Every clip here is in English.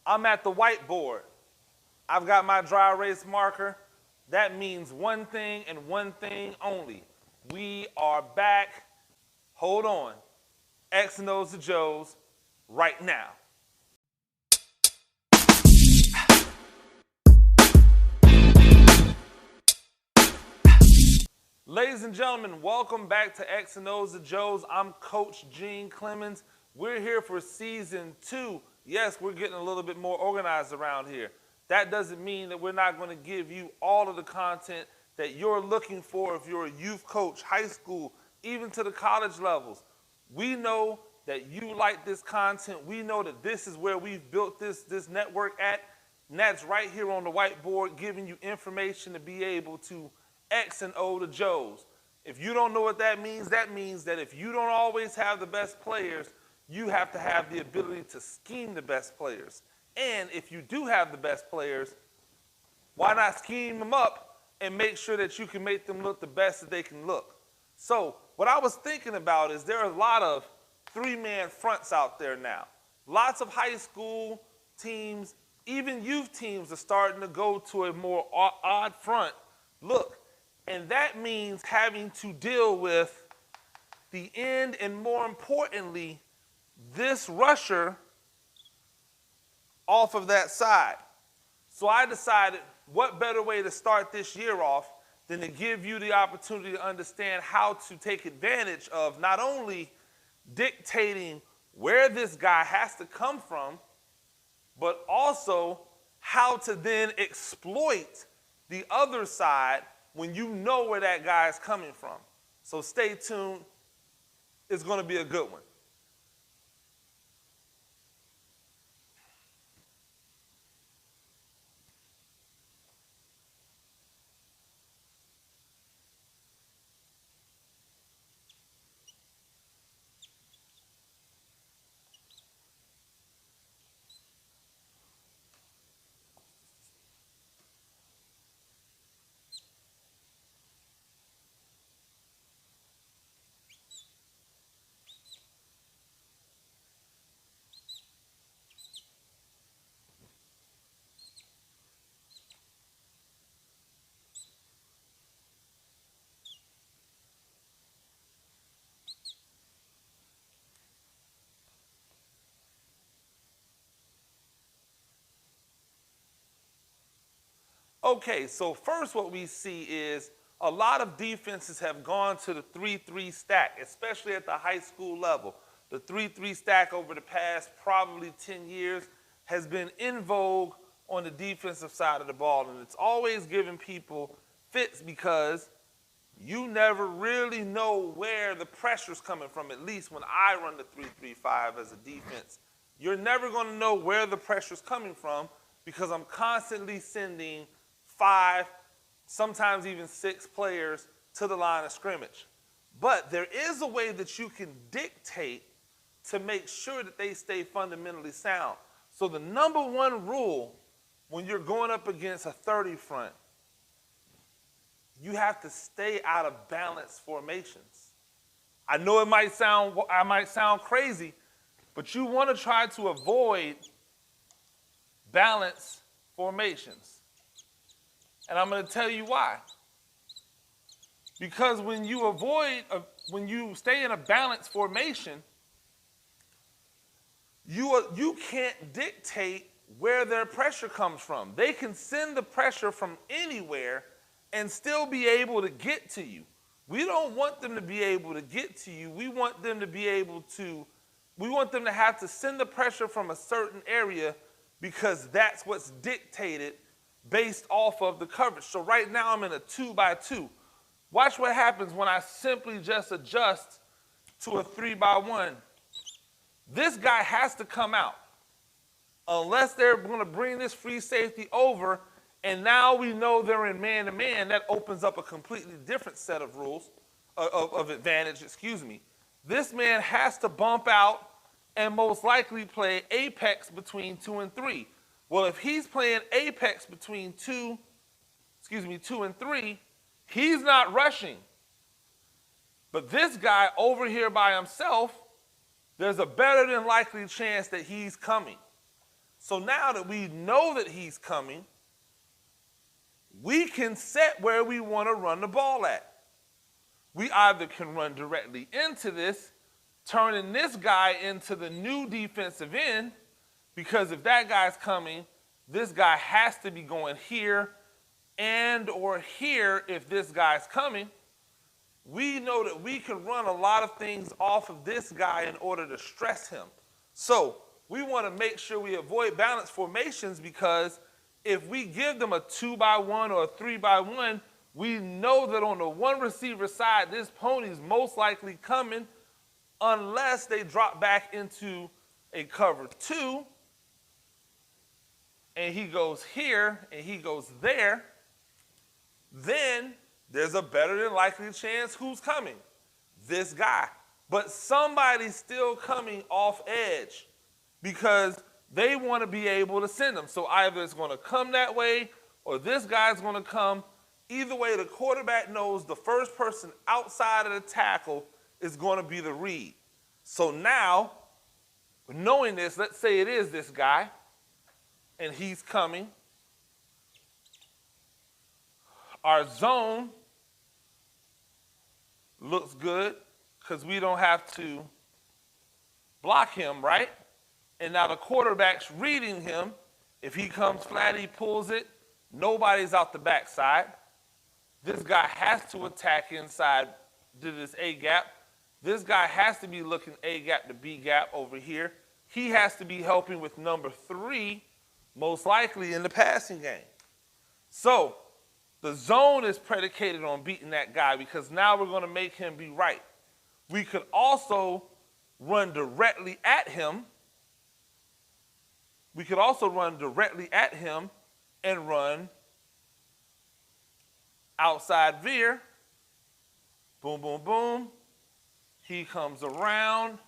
I'm at the whiteboard. I've got my dry erase marker. That means one thing and one thing only. We are back. Hold on. X and O's to Joe's right now. Ladies and gentlemen, welcome back to X and O's to Joe's. I'm Coach Gene Clemens. We're here for season 2. Yes, we're getting a little bit more organized around here. That doesn't mean that we're not going to give you all of the content that you're looking for if you're a youth coach, high school, even to the college levels. We know that you like this content. We know that this is where we've built this network at, and that's right here on the whiteboard, giving you information to be able to X and O to Joe's. If you don't know what that means that if you don't always have the best players, you have to have the ability to scheme the best players. And if you do have the best players, why not scheme them up and make sure that you can make them look the best that they can look? So what I was thinking about is there are a lot of three-man fronts out there now. Lots of high school teams, even youth teams are starting to go to a more odd front look. And that means having to deal with the end and, more importantly, this rusher off of that side. So I decided what better way to start this year off than to give you the opportunity to understand how to take advantage of not only dictating where this guy has to come from, but also how to then exploit the other side when you know where that guy is coming from. So stay tuned. It's going to be a good one. Okay, so first what we see is a lot of defenses have gone to the 3-3 stack, especially at the high school level. The 3-3 stack over the past probably 10 years has been in vogue on the defensive side of the ball, and it's always given people fits because you never really know where the pressure's coming from, at least when I run the 3-3-5 as a defense. You're never going to know where the pressure's coming from because I'm constantly sending 5, sometimes even 6 players to the line of scrimmage. But there is a way that you can dictate to make sure that they stay fundamentally sound. So the number one rule when you're going up against a 30 front, you have to stay out of balanced formations. I know I might sound crazy, but you want to try to avoid balanced formations. And I'm going to tell you why. Because when you stay in a balanced formation, you can't dictate where their pressure comes from. They can send the pressure from anywhere and still be able to get to you. We don't want them to be able to get to you. We want them to have to send the pressure from a certain area because that's what's dictated based off of the coverage. So right now I'm in a 2-by-2. Watch what happens when I simply just adjust to a 3-by-1. This guy has to come out unless they're going to bring this free safety over, and now we know they're in man-to-man. That opens up a completely different set of rules, of advantage, excuse me. This man has to bump out and most likely play apex between 2 and 3. Well, if he's playing apex between 2 and 3, he's not rushing. But this guy over here by himself, there's a better than likely chance that he's coming. So now that we know that he's coming, we can set where we want to run the ball at. We either can run directly into this, turning this guy into the new defensive end, because if that guy's coming, this guy has to be going here and or here if this guy's coming. We know that we can run a lot of things off of this guy in order to stress him. So we want to make sure we avoid balance formations, because if we give them a 2x1 or a 3x1, we know that on the one receiver side, this pony's most likely coming unless they drop back into a cover 2 and he goes here and he goes there. Then there's a better than likely chance who's coming? This guy. But somebody's still coming off edge because they want to be able to send them. So either it's going to come that way or this guy's going to come. Either way, the quarterback knows the first person outside of the tackle is going to be the read. So now, knowing this, let's say it is this guy and he's coming. Our zone looks good because we don't have to block him, right? And now the quarterback's reading him. If he comes flat, he pulls it. Nobody's out the backside. This guy has to attack inside to this A gap. This guy has to be looking A gap to B gap over here. He has to be helping with number 3, most likely in the passing game. So the zone is predicated on beating that guy because now we're going to make him be right. We could also run directly at him. We could also run directly at him and run outside Veer. Boom, boom, boom. He comes around.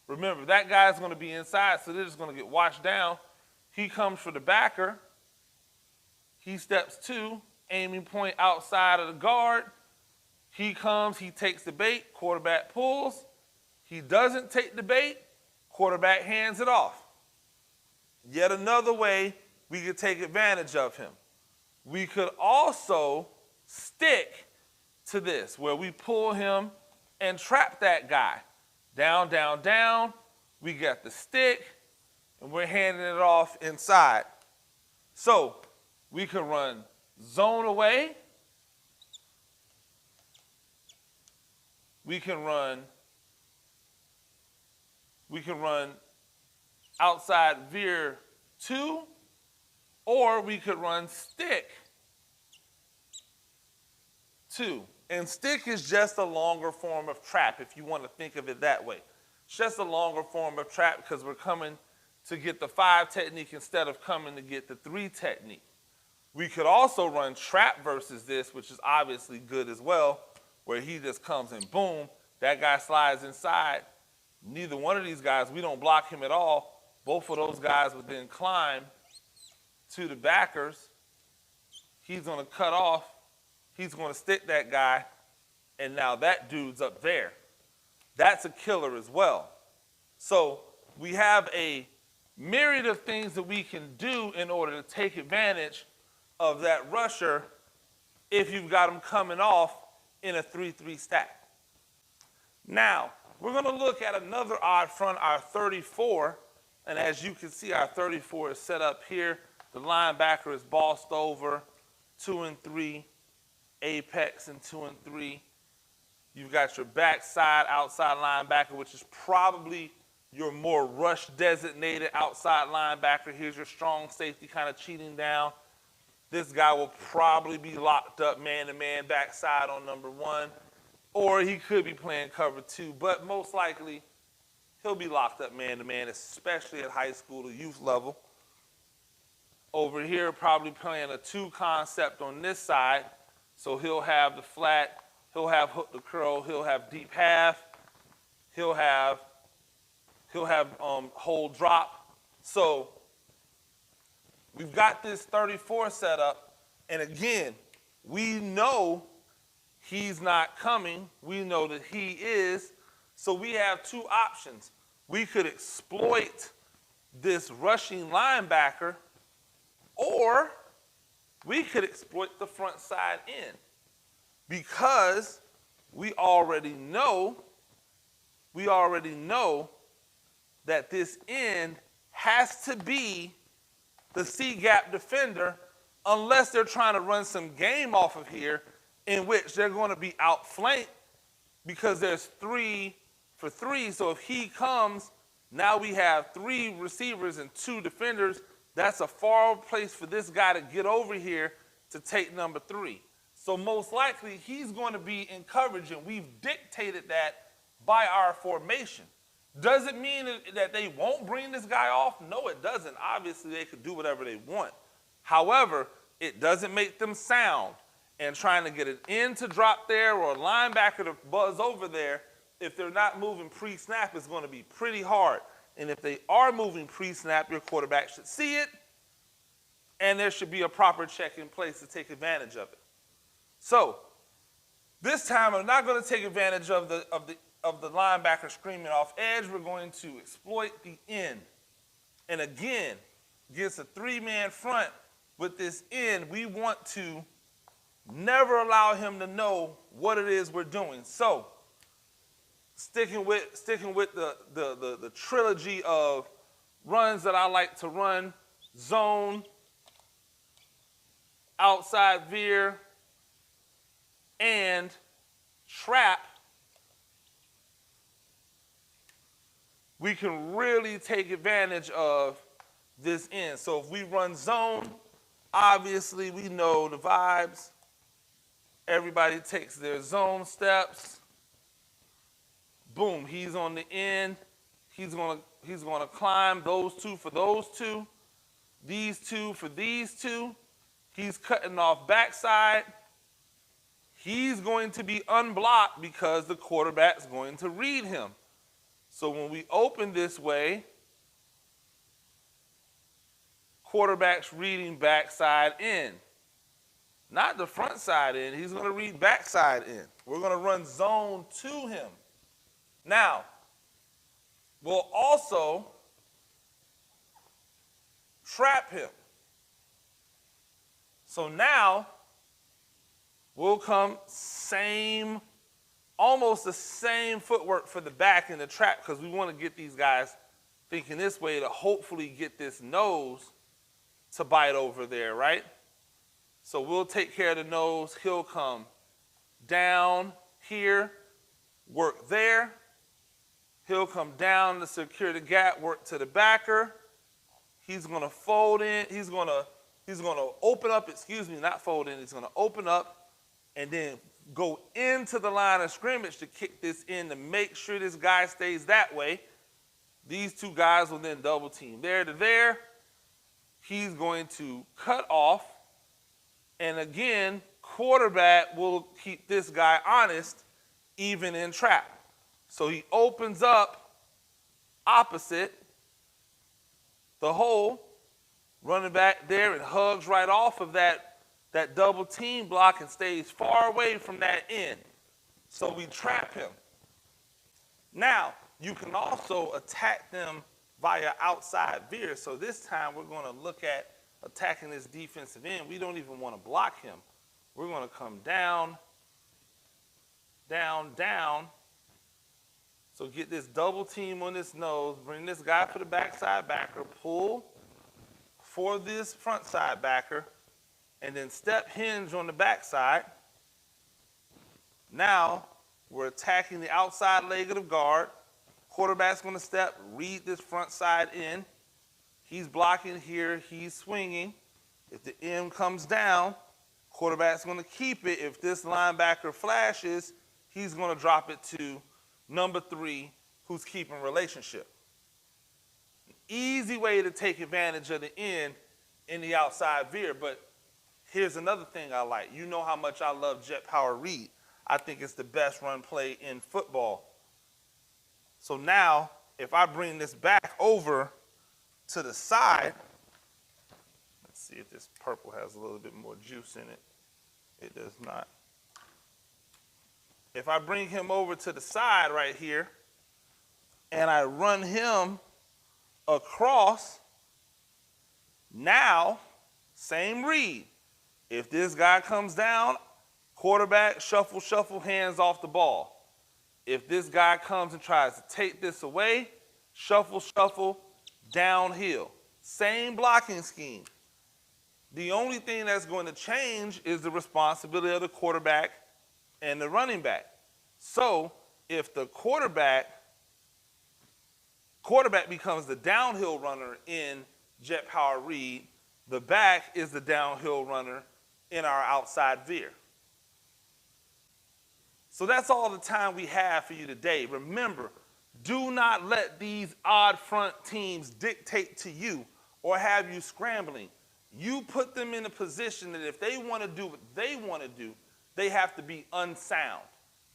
Remember, that guy's going to be inside, so they're just going to get washed down. He comes for the backer. He steps 2, aiming point outside of the guard. He comes, he takes the bait, quarterback pulls. He doesn't take the bait, quarterback hands it off. Yet another way we could take advantage of him. We could also stick to this, where we pull him and trap that guy. Down, down, down. We got the stick, and we're handing it off inside. So we can run zone away. We can run outside Veer 2, or we could run stick 2. And stick is just a longer form of trap, if you want to think of it that way. It's just a longer form of trap because we're coming to get the 5 technique instead of coming to get the 3 technique. We could also run trap versus this, which is obviously good as well, where he just comes and boom, that guy slides inside. Neither one of these guys, we don't block him at all. Both of those guys would then climb to the backers. He's going to cut off. He's going to stick that guy, and now that dude's up there. That's a killer as well. So we have a myriad of things that we can do in order to take advantage of that rusher if you've got him coming off in a 3-3 stack. Now, we're going to look at another odd front, our 34. And as you can see, our 34 is set up here. The linebacker is bossed over, 2 and 3. Apex and 2 and 3. You've got your backside outside linebacker, which is probably your more rush designated outside linebacker. Here's your strong safety kind of cheating down. This guy will probably be locked up man-to-man backside on number 1, or he could be playing cover 2, but most likely he'll be locked up man-to-man, especially at high school or youth level. Over here, probably playing a 2 concept on this side. So he'll have the flat, he'll have hook to curl, he'll have deep half, he'll have hold drop. So we've got this 34 set up, and again, we know he's not coming. We know that he is. So we have 2 options. We could exploit this rushing linebacker, or we could exploit the front side in, because we already know that this end has to be the C-gap defender, unless they're trying to run some game off of here in which they're going to be outflanked because there's 3 for 3. So if he comes, now we have 3 receivers and 2 defenders. That's a far place for this guy to get over here to take number 3. So most likely he's going to be in coverage, and we've dictated that by our formation. Does it mean that they won't bring this guy off? No, it doesn't. Obviously, they could do whatever they want. However, it doesn't make them sound. And trying to get an end to drop there or a linebacker to buzz over there, if they're not moving pre-snap, it's going to be pretty hard. And if they are moving pre-snap, your quarterback should see it, and there should be a proper check in place to take advantage of it. So this time, I'm not going to take advantage of the linebacker screaming off edge. We're going to exploit the end. And again, against a 3-man front with this end, we want to never allow him to know what it is we're doing. So sticking with the trilogy of runs that I like to run: zone, outside veer, and trap. We can really take advantage of this end. So if we run zone, obviously we know the vibes. Everybody takes their zone steps. Boom, he's on the end. He's gonna climb those 2 for those 2, these 2 for these 2. He's cutting off backside. He's going to be unblocked because the quarterback's going to read him. So when we open this way, quarterback's reading backside in. Not the front side in, he's going to read backside in. We're going to run zone to him. Now, we'll also trap him. So now, we'll come almost the same footwork for the back in the trap, because we want to get these guys thinking this way to hopefully get this nose to bite over there, right? So we'll take care of the nose. He'll come down here, work there. He'll come down to secure the gap, work to the backer. He's going to fold in. He's going to open up, not fold in. He's going to open up and then go into the line of scrimmage to kick this in to make sure this guy stays that way. These 2 guys will then double team there to there. He's going to cut off. And again, quarterback will keep this guy honest even in trap. So he opens up opposite the hole, running back there, and hugs right off of that double team block and stays far away from that end. So we trap him. Now, you can also attack them via outside veer. So this time we're going to look at attacking this defensive end. We don't even want to block him. We're going to come down, down, down. So get this double team on this nose, bring this guy for the backside backer, pull for this front side backer, and then step hinge on the backside. Now we're attacking the outside leg of the guard. Quarterback's going to step, read this front side in. He's blocking here, he's swinging. If the end comes down, quarterback's going to keep it. If this linebacker flashes, he's going to drop it to number 3, who's keeping relationship. An easy way to take advantage of the end in the outside veer. But here's another thing I like. You know how much I love jet power read. I think it's the best run play in football. So now, if I bring this back over to the side, let's see if this purple has a little bit more juice in it. It does not. If I bring him over to the side right here, and I run him across. Now, same read. If this guy comes down, quarterback, shuffle, shuffle, hands off the ball. If this guy comes and tries to take this away, shuffle, shuffle, downhill. Same blocking scheme. The only thing that's going to change is the responsibility of the quarterback and the running back. So if the quarterback becomes the downhill runner in jet power read, the back is the downhill runner in our outside veer. So that's all the time we have for you today. Remember, do not let these odd front teams dictate to you or have you scrambling. You put them in a position that if they want to do what they want to do, they have to be unsound.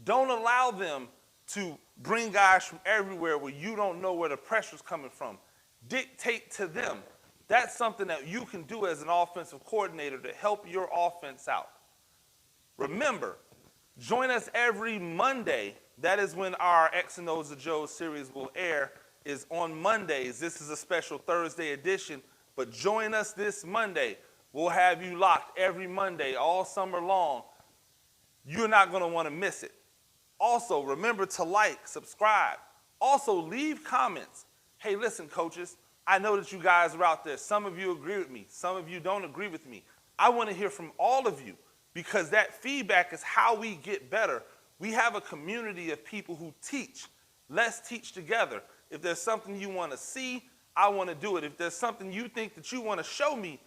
Don't allow them to bring guys from everywhere where you don't know where the pressure's coming from. Dictate to them. That's something that you can do as an offensive coordinator to help your offense out. Remember, join us every Monday. That is when our X and O's of Joe series will air, is on Mondays. This is a special Thursday edition, but join us this Monday. We'll have you locked every Monday all summer long. You're not going to want to miss it. Also, remember to like, subscribe. Also, leave comments. Hey, listen, coaches, I know that you guys are out there. Some of you agree with me. Some of you don't agree with me. I want to hear from all of you because that feedback is how we get better. We have a community of people who teach. Let's teach together. If there's something you want to see, I want to do it. If there's something you think that you want to show me,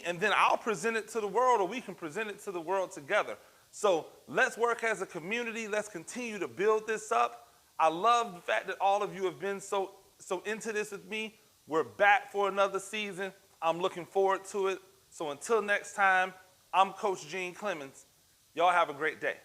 and then I'll present it to the world, or we can present it to the world together. So let's work as a community. Let's continue to build this up. I love the fact that all of you have been so into this with me. We're back for another season. I'm looking forward to it. So until next time, I'm Coach Gene Clemens. Y'all have a great day.